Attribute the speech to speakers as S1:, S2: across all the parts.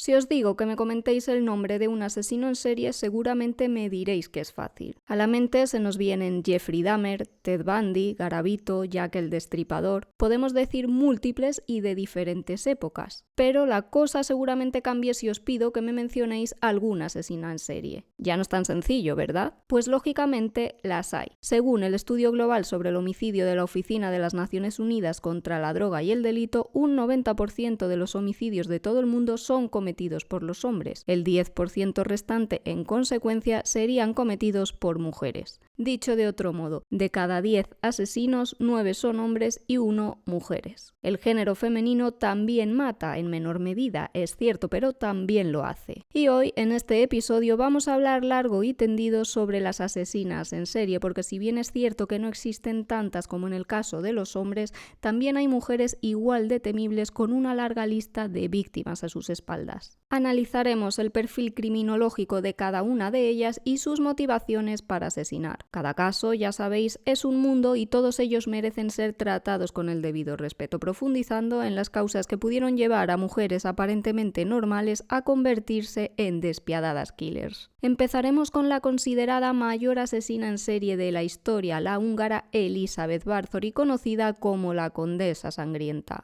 S1: Si os digo que me comentéis el nombre de un asesino en serie, seguramente me diréis que es fácil. A la mente se nos vienen Jeffrey Dahmer, Ted Bundy, Garavito, Jack el Destripador. Podemos decir múltiples y de diferentes épocas. Pero la cosa seguramente cambie si os pido que me mencionéis alguna asesina en serie. Ya no es tan sencillo, ¿verdad? Pues lógicamente las hay. Según el estudio global sobre el homicidio de la Oficina de las Naciones Unidas contra la Droga y el Delito, un 90% de los homicidios de todo el mundo son cometidos por los hombres. El 10% restante, en consecuencia, serían cometidos por mujeres. Dicho de otro modo, de cada 10 asesinos, 9 son hombres y 1 mujeres. El género femenino también mata, en menor medida, es cierto, pero también lo hace. Y hoy, en este episodio, vamos a hablar largo y tendido sobre las asesinas en serie, porque si bien es cierto que no existen tantas como en el caso de los hombres, también hay mujeres igual de temibles con una larga lista de víctimas a sus espaldas. Analizaremos el perfil criminológico de cada una de ellas y sus motivaciones para asesinar. Cada caso, ya sabéis, es un mundo y todos ellos merecen ser tratados con el debido respeto, profundizando en las causas que pudieron llevar a mujeres aparentemente normales a convertirse en despiadadas killers. Empezaremos con la considerada mayor asesina en serie de la historia, la húngara Elizabeth Bathory, conocida como la Condesa Sangrienta.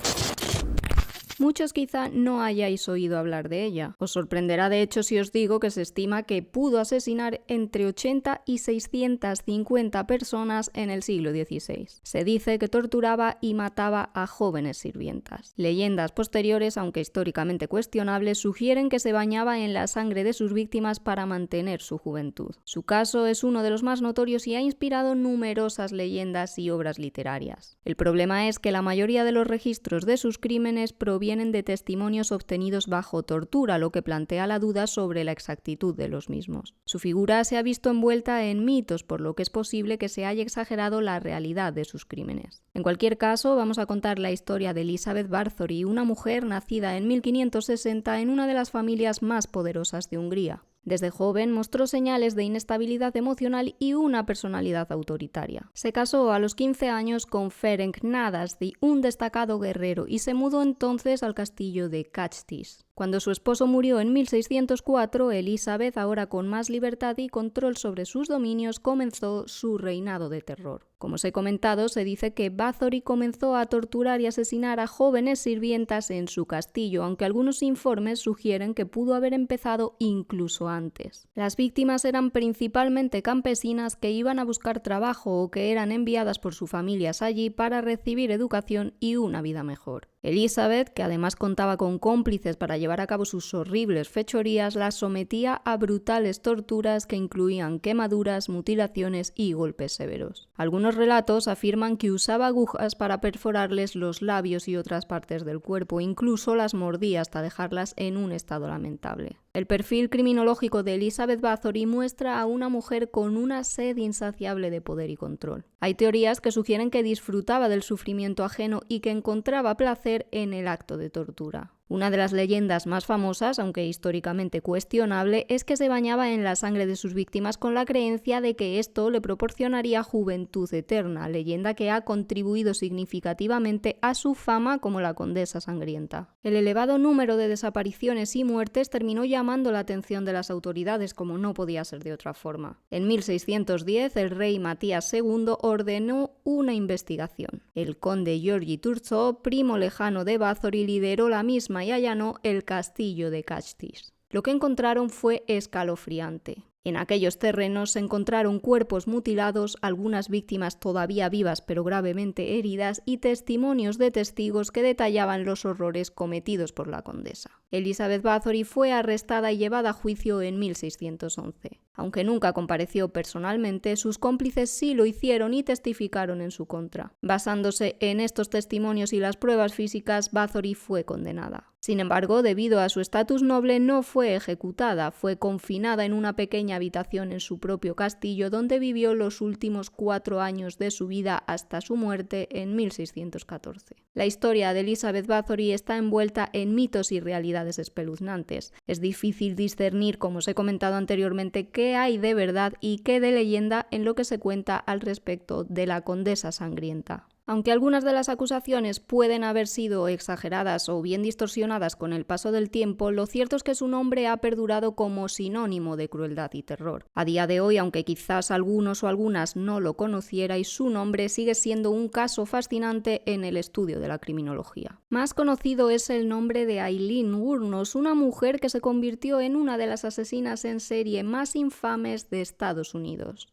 S1: Muchos quizá no hayáis oído hablar de ella. Os sorprenderá de hecho si os digo que se estima que pudo asesinar entre 80 y 650 personas en el siglo XVI. Se dice que torturaba y mataba a jóvenes sirvientas. Leyendas posteriores, aunque históricamente cuestionables, sugieren que se bañaba en la sangre de sus víctimas para mantener su juventud. Su caso es uno de los más notorios y ha inspirado numerosas leyendas y obras literarias. El problema es que la mayoría de los registros de sus crímenes provienen de testimonios obtenidos bajo tortura, lo que plantea la duda sobre la exactitud de los mismos. Su figura se ha visto envuelta en mitos, por lo que es posible que se haya exagerado la realidad de sus crímenes. En cualquier caso, vamos a contar la historia de Elizabeth Bathory, una mujer nacida en 1560 en una de las familias más poderosas de Hungría. Desde joven mostró señales de inestabilidad emocional y una personalidad autoritaria. Se casó a los 15 años con Ferenc Nadasdy, un destacado guerrero, y se mudó entonces al castillo de Kachtis. Cuando su esposo murió en 1604, Elizabeth, ahora con más libertad y control sobre sus dominios, comenzó su reinado de terror. Como os he comentado, se dice que Bathory comenzó a torturar y asesinar a jóvenes sirvientas en su castillo, aunque algunos informes sugieren que pudo haber empezado incluso antes. Las víctimas eran principalmente campesinas que iban a buscar trabajo o que eran enviadas por sus familias allí para recibir educación y una vida mejor. Elizabeth, que además contaba con cómplices para llevar a cabo sus horribles fechorías, las sometía a brutales torturas que incluían quemaduras, mutilaciones y golpes severos. Algunos relatos afirman que usaba agujas para perforarles los labios y otras partes del cuerpo, incluso las mordía hasta dejarlas en un estado lamentable. El perfil criminológico de Elizabeth Bathory muestra a una mujer con una sed insaciable de poder y control. Hay teorías que sugieren que disfrutaba del sufrimiento ajeno y que encontraba placer en el acto de tortura. Una de las leyendas más famosas, aunque históricamente cuestionable, es que se bañaba en la sangre de sus víctimas con la creencia de que esto le proporcionaría juventud eterna, leyenda que ha contribuido significativamente a su fama como la Condesa Sangrienta. El elevado número de desapariciones y muertes terminó llamando la atención de las autoridades, como no podía ser de otra forma. En 1610, el rey Matías II ordenó una investigación. El conde Georgi Turzo, primo lejano de Bathory, lideró la misma y allanó el castillo de Kachtis. Lo que encontraron fue escalofriante. En aquellos terrenos se encontraron cuerpos mutilados, algunas víctimas todavía vivas pero gravemente heridas y testimonios de testigos que detallaban los horrores cometidos por la condesa. Elizabeth Bathory fue arrestada y llevada a juicio en 1611. Aunque nunca compareció personalmente, sus cómplices sí lo hicieron y testificaron en su contra. Basándose en estos testimonios y las pruebas físicas, Bathory fue condenada. Sin embargo, debido a su estatus noble, no fue ejecutada, fue confinada en una pequeña habitación en su propio castillo, donde vivió los últimos 4 años de su vida hasta su muerte en 1614. La historia de Elizabeth Bathory está envuelta en mitos y realidades espeluznantes. Es difícil discernir, como os he comentado anteriormente, qué hay de verdad y qué de leyenda en lo que se cuenta al respecto de la Condesa Sangrienta. Aunque algunas de las acusaciones pueden haber sido exageradas o bien distorsionadas con el paso del tiempo, lo cierto es que su nombre ha perdurado como sinónimo de crueldad y terror. A día de hoy, aunque quizás algunos o algunas no lo conocierais, su nombre sigue siendo un caso fascinante en el estudio de la criminología. Más conocido es el nombre de Aileen Wuornos, una mujer que se convirtió en una de las asesinas en serie más infames de Estados Unidos.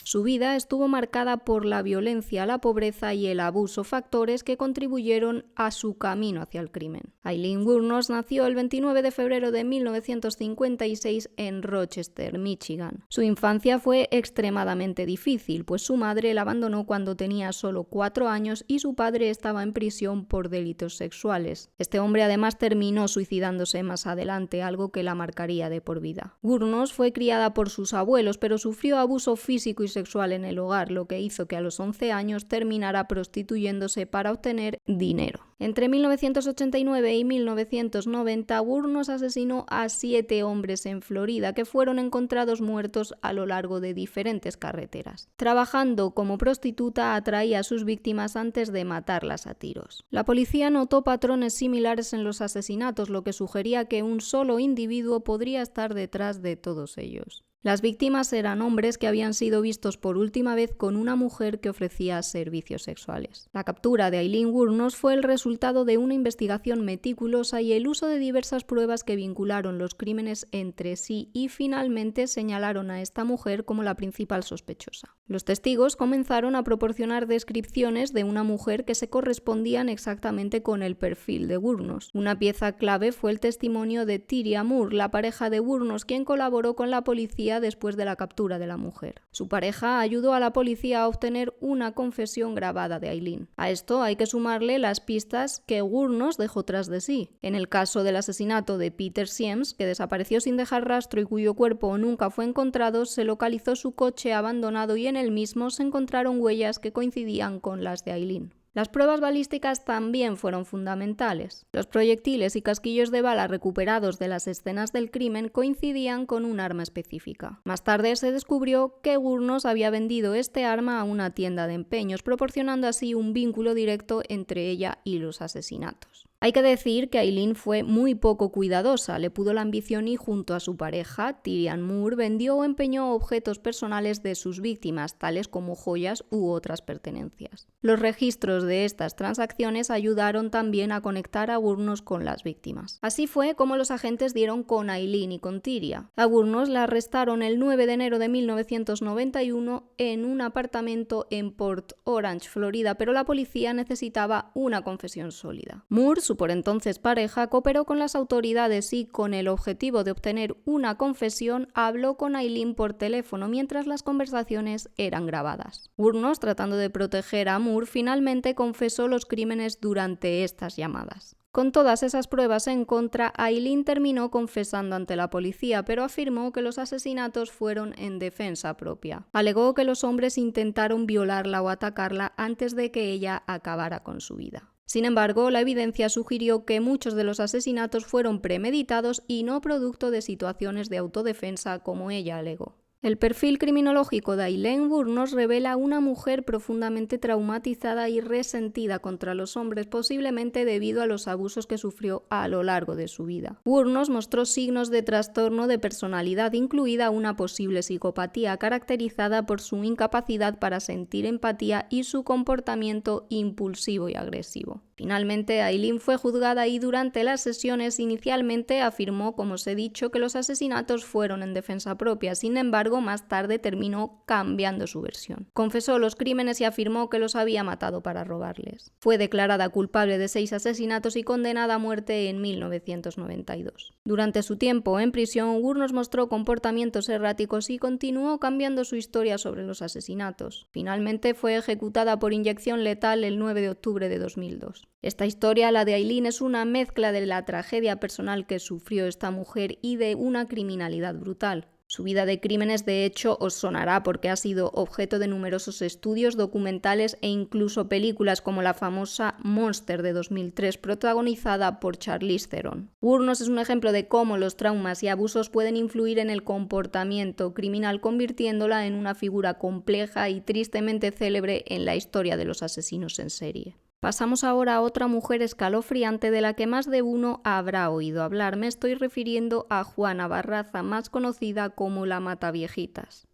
S1: Su vida estuvo marcada por la violencia, la pobreza y el abuso, factores que contribuyeron a su camino hacia el crimen. Aileen Wuornos nació el 29 de febrero de 1956 en Rochester, Michigan. Su infancia fue extremadamente difícil, pues su madre la abandonó cuando tenía solo 4 años y su padre estaba en prisión por delitos sexuales. Este hombre además terminó suicidándose más adelante, algo que la marcaría de por vida. Wuornos fue criada por sus abuelos, pero sufrió abuso físico y sexual en el hogar, lo que hizo que a los 11 años terminara prostituyéndose para obtener dinero. Entre 1989 y 1990, Wuornos asesinó a 7 hombres en Florida que fueron encontrados muertos a lo largo de diferentes carreteras. Trabajando como prostituta, atraía a sus víctimas antes de matarlas a tiros. La policía notó patrones similares en los asesinatos, lo que sugería que un solo individuo podría estar detrás de todos ellos. Las víctimas eran hombres que habían sido vistos por última vez con una mujer que ofrecía servicios sexuales. La captura de Aileen Wuornos fue el resultado de una investigación meticulosa y el uso de diversas pruebas que vincularon los crímenes entre sí y finalmente señalaron a esta mujer como la principal sospechosa. Los testigos comenzaron a proporcionar descripciones de una mujer que se correspondían exactamente con el perfil de Wuornos. Una pieza clave fue el testimonio de Tyria Moore, la pareja de Wuornos, quien colaboró con la policía después de la captura de la mujer. Su pareja ayudó a la policía a obtener una confesión grabada de Aileen. A esto hay que sumarle las pistas que Wuornos dejó tras de sí. En el caso del asesinato de Peter Siems, que desapareció sin dejar rastro y cuyo cuerpo nunca fue encontrado, se localizó su coche abandonado y en el mismo se encontraron huellas que coincidían con las de Aileen. Las pruebas balísticas también fueron fundamentales. Los proyectiles y casquillos de bala recuperados de las escenas del crimen coincidían con un arma específica. Más tarde se descubrió que Wuornos había vendido este arma a una tienda de empeños, proporcionando así un vínculo directo entre ella y los asesinatos. Hay que decir que Aileen fue muy poco cuidadosa, le pudo la ambición y junto a su pareja, Tyria Moore, vendió o empeñó objetos personales de sus víctimas, tales como joyas u otras pertenencias. Los registros de estas transacciones ayudaron también a conectar a Wuornos con las víctimas. Así fue como los agentes dieron con Aileen y con Tyria. A Wuornos la arrestaron el 9 de enero de 1991 en un apartamento en Port Orange, Florida, pero la policía necesitaba una confesión sólida. Moore, su por entonces pareja, cooperó con las autoridades y, con el objetivo de obtener una confesión, habló con Aileen por teléfono mientras las conversaciones eran grabadas. Wuornos, tratando de proteger a Moore, finalmente confesó los crímenes durante estas llamadas. Con todas esas pruebas en contra, Aileen terminó confesando ante la policía, pero afirmó que los asesinatos fueron en defensa propia. Alegó que los hombres intentaron violarla o atacarla antes de que ella acabara con su vida. Sin embargo, la evidencia sugirió que muchos de los asesinatos fueron premeditados y no producto de situaciones de autodefensa como ella alegó. El perfil criminológico de Aileen Wuornos revela una mujer profundamente traumatizada y resentida contra los hombres, posiblemente debido a los abusos que sufrió a lo largo de su vida. Wuornos mostró signos de trastorno de personalidad, incluida una posible psicopatía caracterizada por su incapacidad para sentir empatía y su comportamiento impulsivo y agresivo. Finalmente, Aileen fue juzgada y durante las sesiones inicialmente afirmó, como os he dicho, que los asesinatos fueron en defensa propia. Sin embargo, más tarde terminó cambiando su versión. Confesó los crímenes y afirmó que los había matado para robarles. Fue declarada culpable de 6 asesinatos y condenada a muerte en 1992. Durante su tiempo en prisión, Wuornos mostró comportamientos erráticos y continuó cambiando su historia sobre los asesinatos. Finalmente fue ejecutada por inyección letal el 9 de octubre de 2002. Esta historia, la de Aileen, es una mezcla de la tragedia personal que sufrió esta mujer y de una criminalidad brutal. Su vida de crímenes, de hecho, os sonará porque ha sido objeto de numerosos estudios, documentales e incluso películas como la famosa Monster de 2003, protagonizada por Charlize Theron. Wuornos es un ejemplo de cómo los traumas y abusos pueden influir en el comportamiento criminal, convirtiéndola en una figura compleja y tristemente célebre en la historia de los asesinos en serie. Pasamos ahora a otra mujer escalofriante de la que más de uno habrá oído hablar. Me estoy refiriendo a Juana Barraza, más conocida como la Mataviejitas.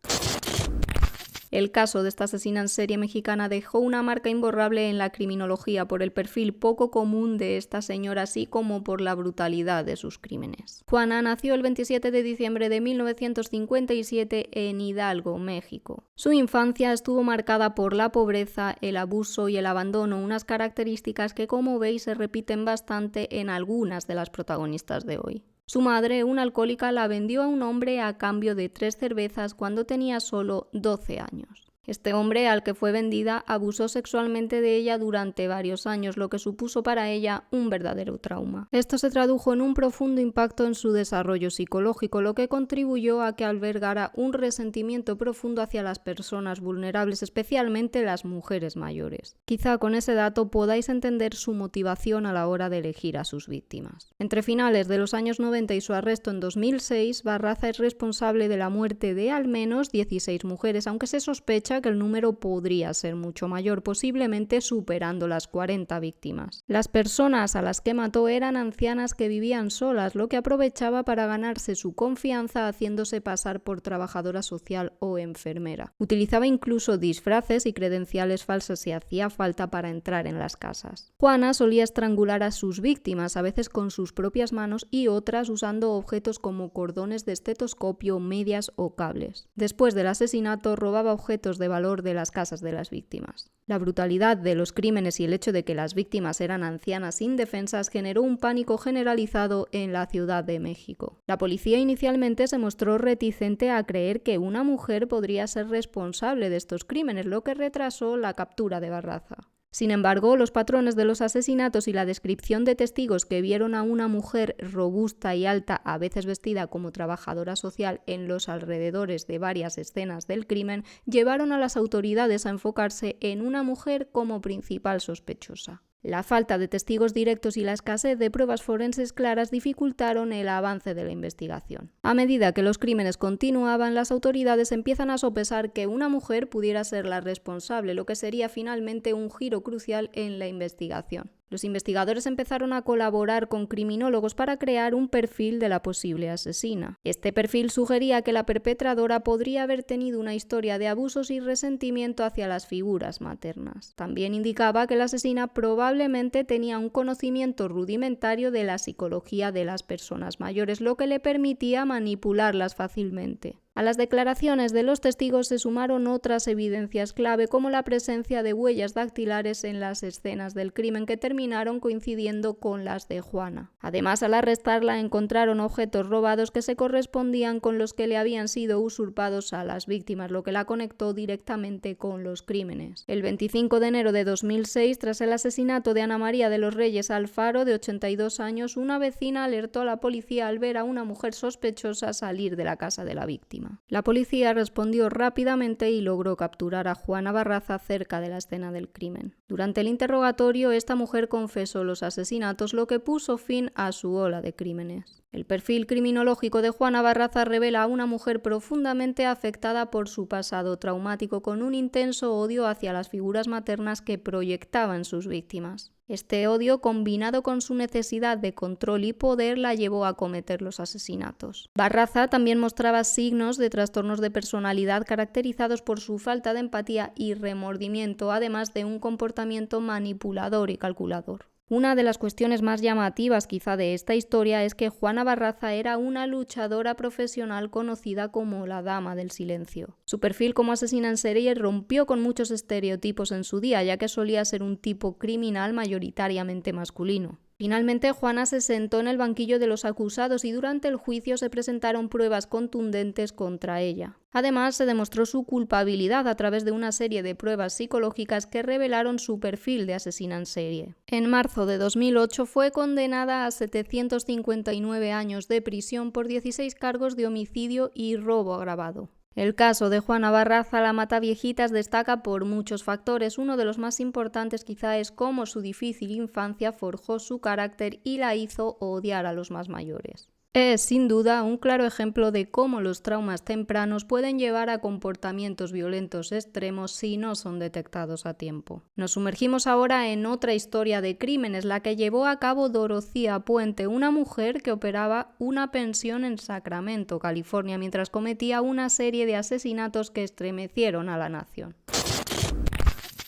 S1: El caso de esta asesina en serie mexicana dejó una marca imborrable en la criminología por el perfil poco común de esta señora, así como por la brutalidad de sus crímenes. Juana nació el 27 de diciembre de 1957 en Hidalgo, México. Su infancia estuvo marcada por la pobreza, el abuso y el abandono, unas características que, como veis, se repiten bastante en algunas de las protagonistas de hoy. Su madre, una alcohólica, la vendió a un hombre a cambio de 3 cervezas cuando tenía solo 12 años. Este hombre, al que fue vendida, abusó sexualmente de ella durante varios años, lo que supuso para ella un verdadero trauma. Esto se tradujo en un profundo impacto en su desarrollo psicológico, lo que contribuyó a que albergara un resentimiento profundo hacia las personas vulnerables, especialmente las mujeres mayores. Quizá con ese dato podáis entender su motivación a la hora de elegir a sus víctimas. Entre finales de los años 90 y su arresto en 2006, Barraza es responsable de la muerte de al menos 16 mujeres, aunque se sospecha que el número podría ser mucho mayor, posiblemente superando las 40 víctimas. Las personas a las que mató eran ancianas que vivían solas, lo que aprovechaba para ganarse su confianza haciéndose pasar por trabajadora social o enfermera. Utilizaba incluso disfraces y credenciales falsas si hacía falta para entrar en las casas. Juana solía estrangular a sus víctimas, a veces con sus propias manos y otras usando objetos como cordones de estetoscopio, medias o cables. Después del asesinato robaba objetos de valor de las casas de las víctimas. La brutalidad de los crímenes y el hecho de que las víctimas eran ancianas indefensas generó un pánico generalizado en la Ciudad de México. La policía inicialmente se mostró reticente a creer que una mujer podría ser responsable de estos crímenes, lo que retrasó la captura de Barraza. Sin embargo, los patrones de los asesinatos y la descripción de testigos que vieron a una mujer robusta y alta, a veces vestida como trabajadora social, en los alrededores de varias escenas del crimen, llevaron a las autoridades a enfocarse en una mujer como principal sospechosa. La falta de testigos directos y la escasez de pruebas forenses claras dificultaron el avance de la investigación. A medida que los crímenes continuaban, las autoridades empiezan a sopesar que una mujer pudiera ser la responsable, lo que sería finalmente un giro crucial en la investigación. Los investigadores empezaron a colaborar con criminólogos para crear un perfil de la posible asesina. Este perfil sugería que la perpetradora podría haber tenido una historia de abusos y resentimiento hacia las figuras maternas. También indicaba que la asesina probablemente tenía un conocimiento rudimentario de la psicología de las personas mayores, lo que le permitía manipularlas fácilmente. A las declaraciones de los testigos se sumaron otras evidencias clave, como la presencia de huellas dactilares en las escenas del crimen que terminaron coincidiendo con las de Juana. Además, al arrestarla encontraron objetos robados que se correspondían con los que le habían sido usurpados a las víctimas, lo que la conectó directamente con los crímenes. El 25 de enero de 2006, tras el asesinato de Ana María de los Reyes Alfaro, de 82 años, una vecina alertó a la policía al ver a una mujer sospechosa salir de la casa de la víctima. La policía respondió rápidamente y logró capturar a Juana Barraza cerca de la escena del crimen. Durante el interrogatorio, esta mujer confesó los asesinatos, lo que puso fin a su ola de crímenes. El perfil criminológico de Juana Barraza revela a una mujer profundamente afectada por su pasado traumático, con un intenso odio hacia las figuras maternas que proyectaba en sus víctimas. Este odio, combinado con su necesidad de control y poder, la llevó a cometer los asesinatos. Barraza también mostraba signos de trastornos de personalidad caracterizados por su falta de empatía y remordimiento, además de un comportamiento manipulador y calculador. Una de las cuestiones más llamativas quizá de esta historia es que Juana Barraza era una luchadora profesional conocida como la Dama del Silencio. Su perfil como asesina en serie rompió con muchos estereotipos en su día, ya que solía ser un tipo criminal mayoritariamente masculino. Finalmente, Juana se sentó en el banquillo de los acusados y durante el juicio se presentaron pruebas contundentes contra ella. Además, se demostró su culpabilidad a través de una serie de pruebas psicológicas que revelaron su perfil de asesina en serie. En marzo de 2008 fue condenada a 759 años de prisión por 16 cargos de homicidio y robo agravado. El caso de Juana Barraza, la Mataviejitas, destaca por muchos factores. Uno de los más importantes quizá es cómo su difícil infancia forjó su carácter y la hizo odiar a los más mayores. Es, sin duda, un claro ejemplo de cómo los traumas tempranos pueden llevar a comportamientos violentos extremos si no son detectados a tiempo. Nos sumergimos ahora en otra historia de crímenes, la que llevó a cabo Dorocía Puente, una mujer que operaba una pensión en Sacramento, California, mientras cometía una serie de asesinatos que estremecieron a la nación.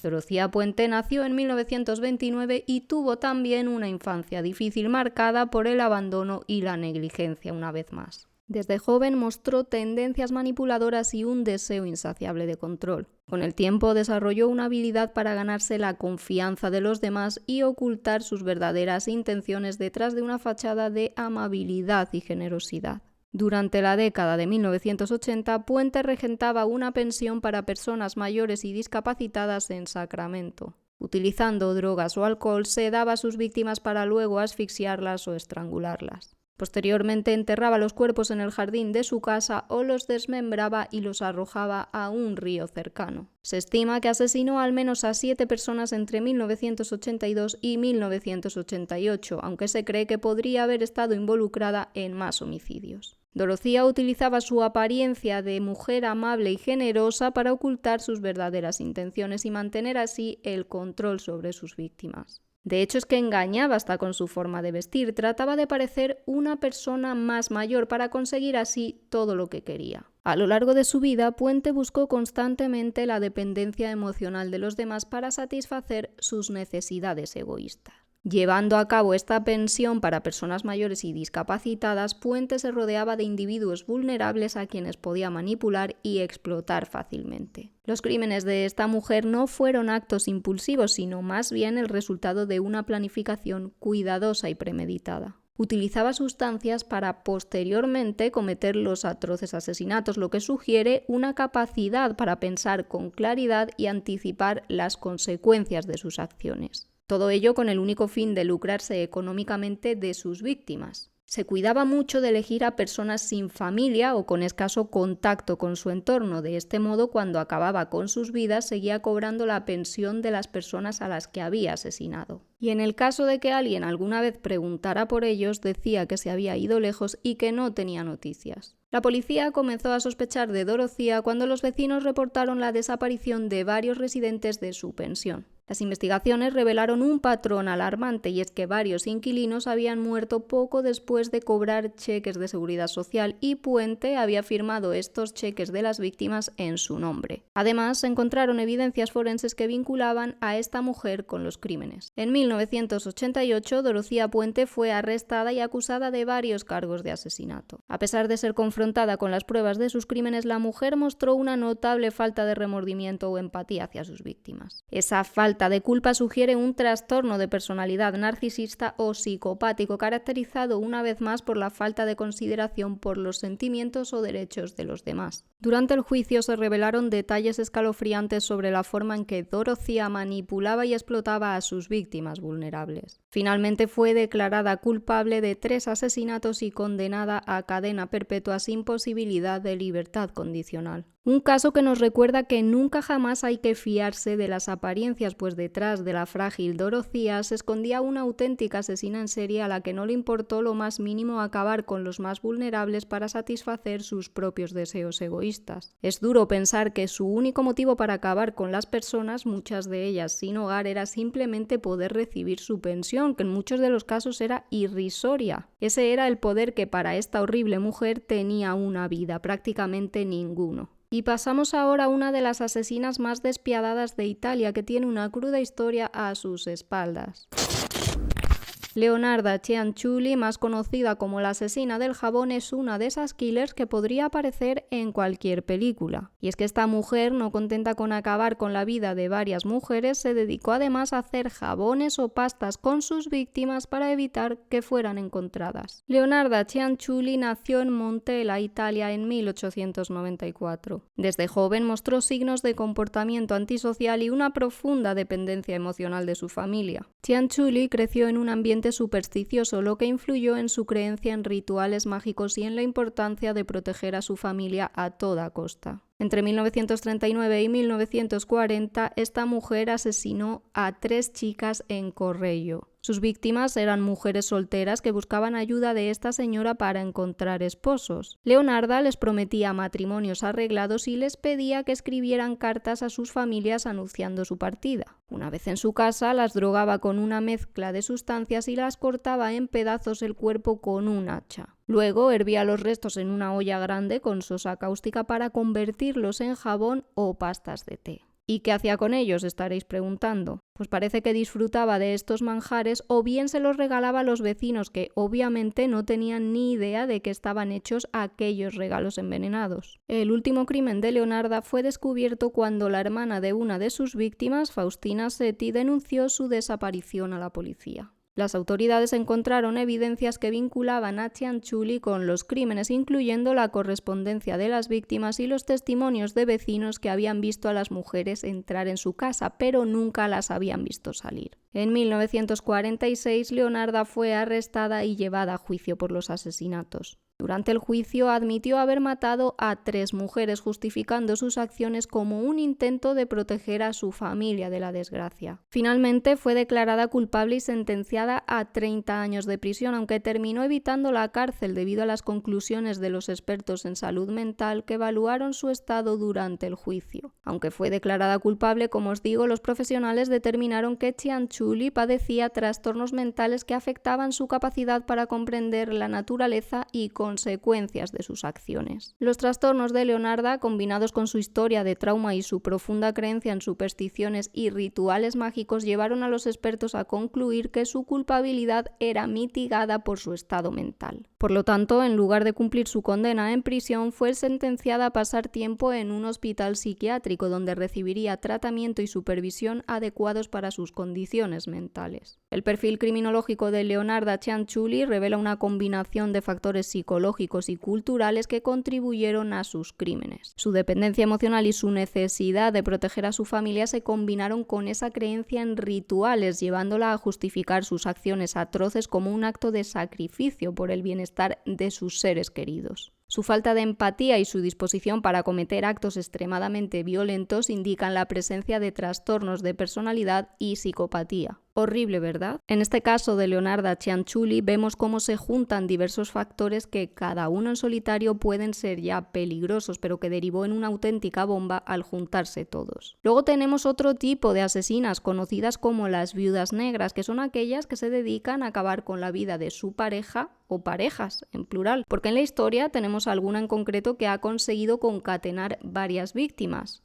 S1: Dorocía Puente nació en 1929 y tuvo también una infancia difícil marcada por el abandono y la negligencia una vez más. Desde joven mostró tendencias manipuladoras y un deseo insaciable de control. Con el tiempo desarrolló una habilidad para ganarse la confianza de los demás y ocultar sus verdaderas intenciones detrás de una fachada de amabilidad y generosidad. Durante la década de 1980, Puente regentaba una pensión para personas mayores y discapacitadas en Sacramento. Utilizando drogas o alcohol, sedaba a sus víctimas para luego asfixiarlas o estrangularlas. Posteriormente enterraba los cuerpos en el jardín de su casa o los desmembraba y los arrojaba a un río cercano. Se estima que asesinó al menos a 7 personas entre 1982 y 1988, aunque se cree que podría haber estado involucrada en más homicidios. Dorocía utilizaba su apariencia de mujer amable y generosa para ocultar sus verdaderas intenciones y mantener así el control sobre sus víctimas. De hecho, es que engañaba hasta con su forma de vestir, trataba de parecer una persona más mayor para conseguir así todo lo que quería. A lo largo de su vida, Puente buscó constantemente la dependencia emocional de los demás para satisfacer sus necesidades egoístas. Llevando a cabo esta pensión para personas mayores y discapacitadas, Puente se rodeaba de individuos vulnerables a quienes podía manipular y explotar fácilmente. Los crímenes de esta mujer no fueron actos impulsivos, sino más bien el resultado de una planificación cuidadosa y premeditada. Utilizaba sustancias para posteriormente cometer los atroces asesinatos, lo que sugiere una capacidad para pensar con claridad y anticipar las consecuencias de sus acciones. Todo ello con el único fin de lucrarse económicamente de sus víctimas. Se cuidaba mucho de elegir a personas sin familia o con escaso contacto con su entorno. De este modo, cuando acababa con sus vidas, seguía cobrando la pensión de las personas a las que había asesinado. Y en el caso de que alguien alguna vez preguntara por ellos, decía que se había ido lejos y que no tenía noticias. La policía comenzó a sospechar de Dorocía cuando los vecinos reportaron la desaparición de varios residentes de su pensión. Las investigaciones revelaron un patrón alarmante y es que varios inquilinos habían muerto poco después de cobrar cheques de seguridad social y Puente había firmado estos cheques de las víctimas en su nombre. Además, se encontraron evidencias forenses que vinculaban a esta mujer con los crímenes. En 1988, Dorocía Puente fue arrestada y acusada de varios cargos de asesinato. A pesar de ser confrontada con las pruebas de sus crímenes, la mujer mostró una notable falta de remordimiento o empatía hacia sus víctimas. Esa falta de culpa sugiere un trastorno de personalidad narcisista o psicopático caracterizado una vez más por la falta de consideración por los sentimientos o derechos de los demás. Durante el juicio se revelaron detalles escalofriantes sobre la forma en que Dorocía manipulaba y explotaba a sus víctimas vulnerables. Finalmente fue declarada culpable de 3 asesinatos y condenada a cadena perpetua sin posibilidad de libertad condicional. Un caso que nos recuerda que nunca jamás hay que fiarse de las apariencias, pues detrás de la frágil Dorocía se escondía una auténtica asesina en serie a la que no le importó lo más mínimo acabar con los más vulnerables para satisfacer sus propios deseos egoístas. Es duro pensar que su único motivo para acabar con las personas, muchas de ellas sin hogar, era simplemente poder recibir su pensión, que en muchos de los casos era irrisoria. Ese era el poder que para esta horrible mujer tenía una vida, prácticamente ninguno. Y pasamos ahora a una de las asesinas más despiadadas de Italia, que tiene una cruda historia a sus espaldas. Leonarda Cianciulli, más conocida como la asesina del jabón, es una de esas killers que podría aparecer en cualquier película. Y es que esta mujer, no contenta con acabar con la vida de varias mujeres, se dedicó además a hacer jabones o pastas con sus víctimas para evitar que fueran encontradas. Leonarda Cianciulli nació en Montella, Italia, en 1894. Desde joven mostró signos de comportamiento antisocial y una profunda dependencia emocional de su familia. Cianciulli creció en un ambiente supersticioso, lo que influyó en su creencia en rituales mágicos y en la importancia de proteger a su familia a toda costa. Entre 1939 y 1940, esta mujer asesinó a 3 chicas en Correggio. Sus víctimas eran mujeres solteras que buscaban ayuda de esta señora para encontrar esposos. Leonarda les prometía matrimonios arreglados y les pedía que escribieran cartas a sus familias anunciando su partida. Una vez en su casa, las drogaba con una mezcla de sustancias y las cortaba en pedazos el cuerpo con un hacha. Luego hervía los restos en una olla grande con sosa cáustica para convertirlos en jabón o pastas de té. ¿Y qué hacía con ellos?, estaréis preguntando. Pues parece que disfrutaba de estos manjares o bien se los regalaba a los vecinos que obviamente no tenían ni idea de que estaban hechos aquellos regalos envenenados. El último crimen de Leonarda fue descubierto cuando la hermana de una de sus víctimas, Faustina Setti, denunció su desaparición a la policía. Las autoridades encontraron evidencias que vinculaban a Cianciulli con los crímenes, incluyendo la correspondencia de las víctimas y los testimonios de vecinos que habían visto a las mujeres entrar en su casa, pero nunca las habían visto salir. En 1946, Leonarda fue arrestada y llevada a juicio por los asesinatos. Durante el juicio admitió haber matado a 3 mujeres, justificando sus acciones como un intento de proteger a su familia de la desgracia. Finalmente fue declarada culpable y sentenciada a 30 años de prisión, aunque terminó evitando la cárcel debido a las conclusiones de los expertos en salud mental que evaluaron su estado durante el juicio. Aunque fue declarada culpable, como os digo, los profesionales determinaron que Cianciulli padecía trastornos mentales que afectaban su capacidad para comprender la naturaleza y consecuencias de sus acciones. Los trastornos de Leonarda, combinados con su historia de trauma y su profunda creencia en supersticiones y rituales mágicos, llevaron a los expertos a concluir que su culpabilidad era mitigada por su estado mental. Por lo tanto, en lugar de cumplir su condena en prisión, fue sentenciada a pasar tiempo en un hospital psiquiátrico donde recibiría tratamiento y supervisión adecuados para sus condiciones mentales. El perfil criminológico de Leonarda Cianciulli revela una combinación de factores psicológicos y culturales que contribuyeron a sus crímenes. Su dependencia emocional y su necesidad de proteger a su familia se combinaron con esa creencia en rituales, llevándola a justificar sus acciones atroces como un acto de sacrificio por el bienestar de sus seres queridos. Su falta de empatía y su disposición para cometer actos extremadamente violentos indican la presencia de trastornos de personalidad y psicopatía. Horrible, ¿verdad? En este caso de Leonarda Cianciulli vemos cómo se juntan diversos factores que cada uno en solitario pueden ser ya peligrosos, pero que derivó en una auténtica bomba al juntarse todos. Luego tenemos otro tipo de asesinas conocidas como las viudas negras, que son aquellas que se dedican a acabar con la vida de su pareja o parejas, en plural, porque en la historia tenemos alguna en concreto que ha conseguido concatenar varias víctimas.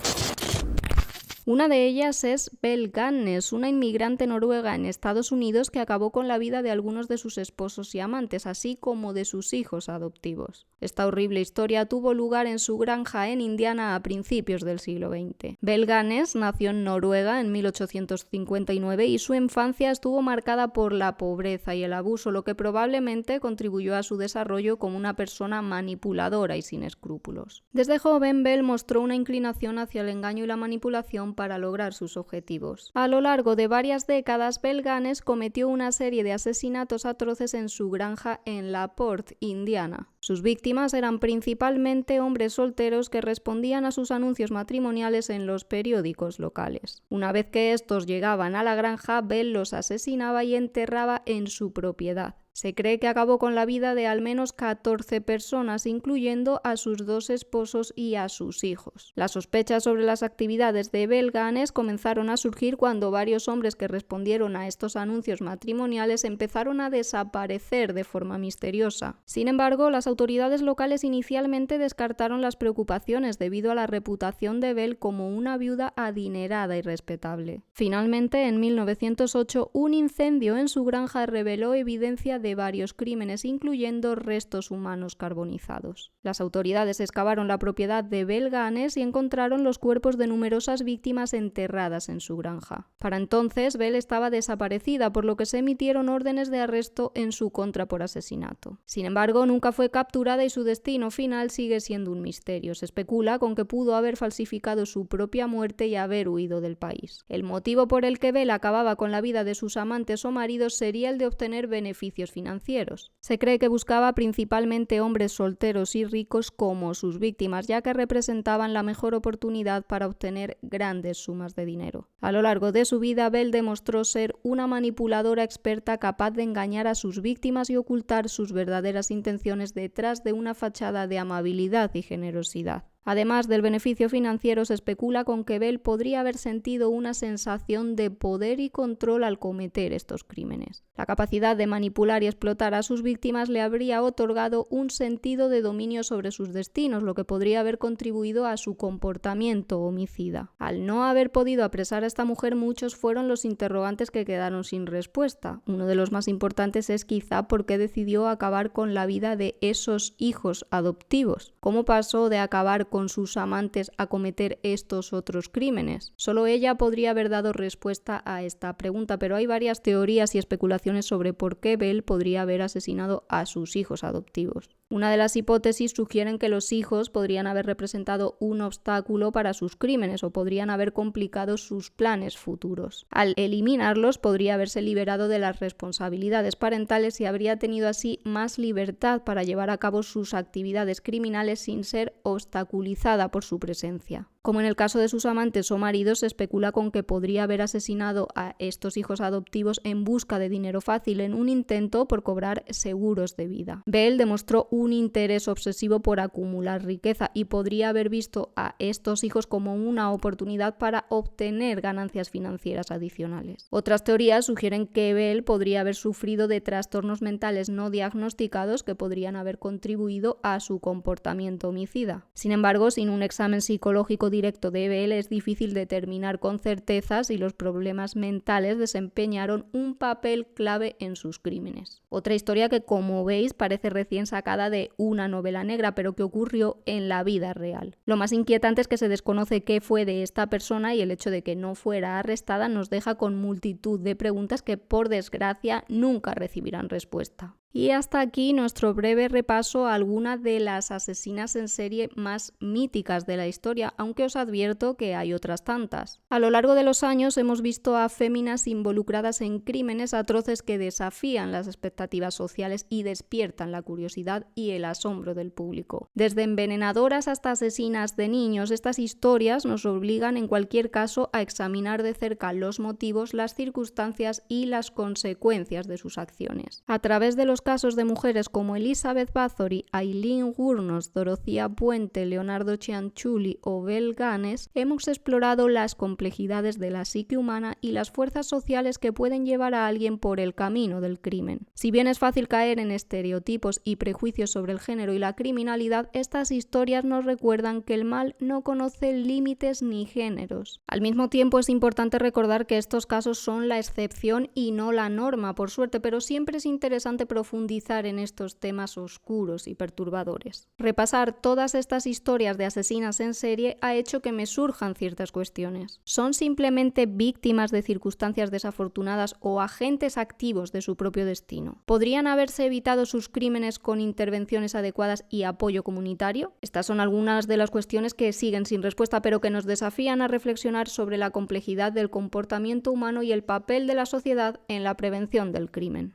S1: Una de ellas es Belle Gannes, una inmigrante noruega en Estados Unidos que acabó con la vida de algunos de sus esposos y amantes, así como de sus hijos adoptivos. Esta horrible historia tuvo lugar en su granja en Indiana a principios del siglo XX. Belle Gannes nació en Noruega en 1859 y su infancia estuvo marcada por la pobreza y el abuso, lo que probablemente contribuyó a su desarrollo como una persona manipuladora y sin escrúpulos. Desde joven, Belle mostró una inclinación hacia el engaño y la manipulación para lograr sus objetivos. A lo largo de varias décadas, Belle Gannes cometió una serie de asesinatos atroces en su granja en La Porte, Indiana. Sus víctimas eran principalmente hombres solteros que respondían a sus anuncios matrimoniales en los periódicos locales. Una vez que estos llegaban a la granja, Belle los asesinaba y enterraba en su propiedad. Se cree que acabó con la vida de al menos 14 personas, incluyendo a sus 2 esposos y a sus hijos. Las sospechas sobre las actividades de Belle Ganes comenzaron a surgir cuando varios hombres que respondieron a estos anuncios matrimoniales empezaron a desaparecer de forma misteriosa. Sin embargo, las autoridades locales inicialmente descartaron las preocupaciones debido a la reputación de Belle como una viuda adinerada y respetable. Finalmente, en 1908, un incendio en su granja reveló evidencia de varios crímenes, incluyendo restos humanos carbonizados. Las autoridades excavaron la propiedad de Belle Ganes y encontraron los cuerpos de numerosas víctimas enterradas en su granja. Para entonces, Belle estaba desaparecida, por lo que se emitieron órdenes de arresto en su contra por asesinato. Sin embargo, nunca fue capturada y su destino final sigue siendo un misterio. Se especula con que pudo haber falsificado su propia muerte y haber huido del país. El motivo por el que Belle acababa con la vida de sus amantes o maridos sería el de obtener beneficios financieros. Se cree que buscaba principalmente hombres solteros y ricos como sus víctimas, ya que representaban la mejor oportunidad para obtener grandes sumas de dinero. A lo largo de su vida, Belle demostró ser una manipuladora experta capaz de engañar a sus víctimas y ocultar sus verdaderas intenciones detrás de una fachada de amabilidad y generosidad. Además del beneficio financiero, se especula con que Belle podría haber sentido una sensación de poder y control al cometer estos crímenes. La capacidad de manipular y explotar a sus víctimas le habría otorgado un sentido de dominio sobre sus destinos, lo que podría haber contribuido a su comportamiento homicida. Al no haber podido apresar a esta mujer, muchos fueron los interrogantes que quedaron sin respuesta. Uno de los más importantes es quizá por qué decidió acabar con la vida de esos hijos adoptivos. ¿Cómo pasó de acabar con sus amantes a cometer estos otros crímenes? Solo ella podría haber dado respuesta a esta pregunta, pero hay varias teorías y especulaciones sobre por qué Belle podría haber asesinado a sus hijos adoptivos. Una de las hipótesis sugieren que los hijos podrían haber representado un obstáculo para sus crímenes o podrían haber complicado sus planes futuros. Al eliminarlos, podría haberse liberado de las responsabilidades parentales y habría tenido así más libertad para llevar a cabo sus actividades criminales sin ser obstaculizada por su presencia. Como en el caso de sus amantes o maridos, se especula con que podría haber asesinado a estos hijos adoptivos en busca de dinero fácil en un intento por cobrar seguros de vida. Belle demostró un interés obsesivo por acumular riqueza y podría haber visto a estos hijos como una oportunidad para obtener ganancias financieras adicionales. Otras teorías sugieren que Belle podría haber sufrido de trastornos mentales no diagnosticados que podrían haber contribuido a su comportamiento homicida. Sin embargo, sin un examen psicológico directo de Belle es difícil determinar con certeza si los problemas mentales desempeñaron un papel clave en sus crímenes. Otra historia que, como veis, parece recién sacada de una novela negra, pero que ocurrió en la vida real. Lo más inquietante es que se desconoce qué fue de esta persona y el hecho de que no fuera arrestada nos deja con multitud de preguntas que, por desgracia, nunca recibirán respuesta. Y hasta aquí nuestro breve repaso a algunas de las asesinas en serie más míticas de la historia, aunque os advierto que hay otras tantas. A lo largo de los años hemos visto a féminas involucradas en crímenes atroces que desafían las expectativas sociales y despiertan la curiosidad y el asombro del público. Desde envenenadoras hasta asesinas de niños, estas historias nos obligan en cualquier caso a examinar de cerca los motivos, las circunstancias y las consecuencias de sus acciones. A través de los casos de mujeres como Elizabeth Bathory, Aileen Wuornos, Dorothea Puente, Leonardo Cianciulli o Belle Ganes, hemos explorado las complejidades de la psique humana y las fuerzas sociales que pueden llevar a alguien por el camino del crimen. Si bien es fácil caer en estereotipos y prejuicios sobre el género y la criminalidad, estas historias nos recuerdan que el mal no conoce límites ni géneros. Al mismo tiempo, es importante recordar que estos casos son la excepción y no la norma, por suerte, pero siempre es interesante profundizar en estos temas oscuros y perturbadores. Repasar todas estas historias de asesinas en serie ha hecho que me surjan ciertas cuestiones. ¿Son simplemente víctimas de circunstancias desafortunadas o agentes activos de su propio destino? ¿Podrían haberse evitado sus crímenes con intervenciones adecuadas y apoyo comunitario? Estas son algunas de las cuestiones que siguen sin respuesta, pero que nos desafían a reflexionar sobre la complejidad del comportamiento humano y el papel de la sociedad en la prevención del crimen.